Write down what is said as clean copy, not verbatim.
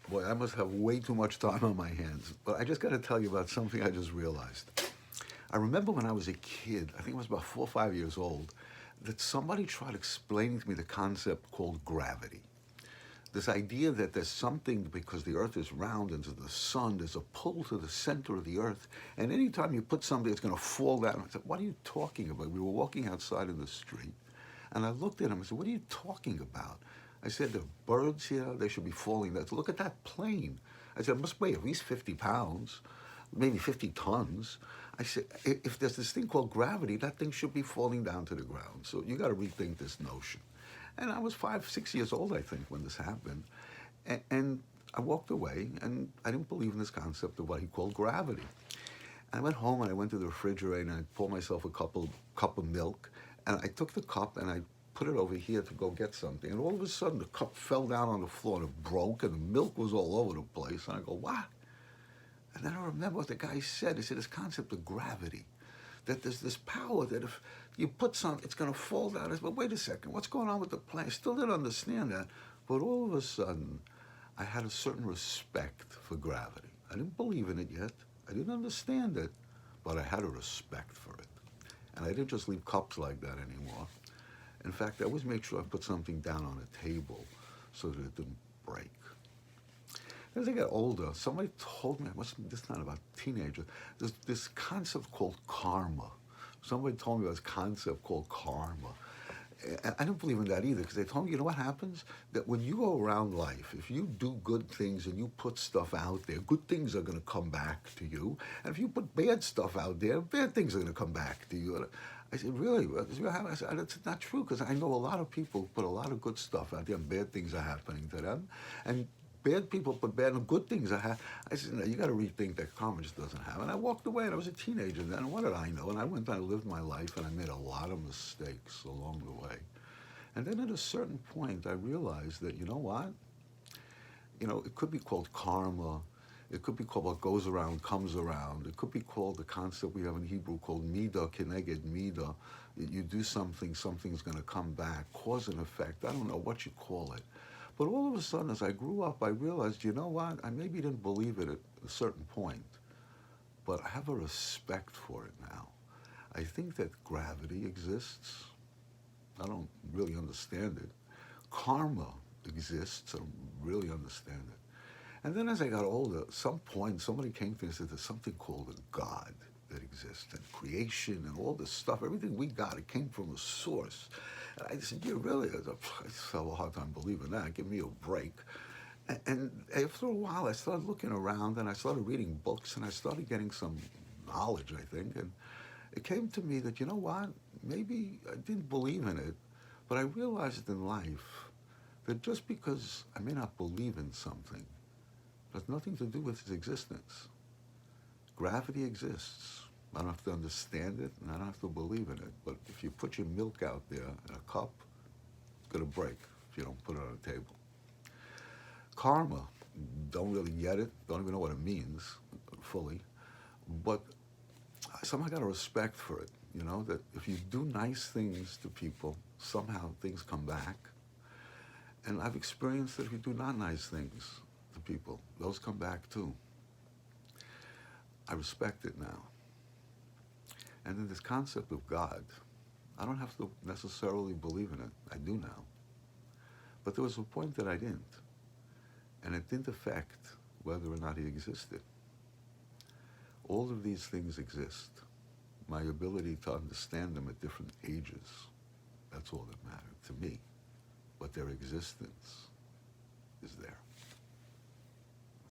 Boy, I must have way too much time on my hands. But I just got to tell you about something I just realized. I remember when I was a kid, I think I was about 4 or 5 years old, that somebody tried explaining to me the concept called gravity. This idea that there's something, because the earth is round and to the sun, there's a pull to the center of the earth. And anytime you put something, it's going to fall down. I said, what are you talking about? We were walking outside in the street. And I looked at him and said, what are you talking about? I said, there are birds here. They should be falling down. Look at that plane. I said, it must weigh at least 50 pounds, maybe 50 tons. I said, if there's this thing called gravity, that thing should be falling down to the ground. So you got to rethink this notion. And I was 5, 6 years old, I think, when this happened. And I walked away, and I didn't believe in this concept of what he called gravity. I went home and I went to the refrigerator and I poured myself a cup of milk, and I took the cup and I put it over here to go get something. And all of a sudden, the cup fell down on the floor and it broke, and the milk was all over the place. And I go, what? And then I remember what the guy said. He said, this concept of gravity, that there's this power that if you put something, it's going to fall down. I said, but wait a second, what's going on with the plant? I still didn't understand that. But all of a sudden, I had a certain respect for gravity. I didn't believe in it yet. I didn't understand it, but I had a respect for it. And I didn't just leave cups like that anymore. In fact, I always made sure I put something down on a table so that it didn't break. As I got older, somebody told me, I must have, this not about teenagers, there's this concept called karma. Somebody told me about this concept called karma. I don't believe in that either, because they told me, you know what happens? That when you go around life, if you do good things and you put stuff out there, good things are going to come back to you. And if you put bad stuff out there, bad things are going to come back to you. I said, really? I said, that's not true, because I know a lot of people who put a lot of good stuff out there and bad things are happening to them. And bad people put bad and good things are happening. I said, no, you got to rethink that karma just doesn't happen. And I walked away, and I was a teenager then, and what did I know? And I went and I lived my life, and I made a lot of mistakes along the way. And then at a certain point, I realized that, you know what? You know, it could be called karma. It could be called what goes around comes around. It could be called the concept we have in Hebrew called midah keneged midah. You do something, something's going to come back, cause and effect. I don't know what you call it. But all of a sudden, as I grew up, I realized, you know what? I maybe didn't believe it at a certain point, but I have a respect for it now. I think that gravity exists. I don't really understand it. Karma exists. I don't really understand it. And then as I got older, at some point, somebody came to me and said, there's something called a God that exists, and creation and all this stuff, everything we got, it came from a source. And I said, you really? I just have a hard time believing that. Give me a break. And after a while, I started looking around and I started reading books and I started getting some knowledge, I think. And it came to me that, you know what? Maybe I didn't believe in it, but I realized in life that just because I may not believe in something has nothing to do with its existence. Gravity exists. I don't have to understand it, and I don't have to believe in it. But if you put your milk out there in a cup, it's going to break if you don't put it on a table. Karma, don't really get it, don't even know what it means fully, but somehow got a respect for it. You know, that if you do nice things to people, somehow things come back. And I've experienced that if you do not nice things to people, those come back too. I respect it now. And then this concept of God, I don't have to necessarily believe in it. I do now. But there was a point that I didn't. And it didn't affect whether or not he existed. All of these things exist. My ability to understand them at different ages, that's all that mattered to me. But their existence is there.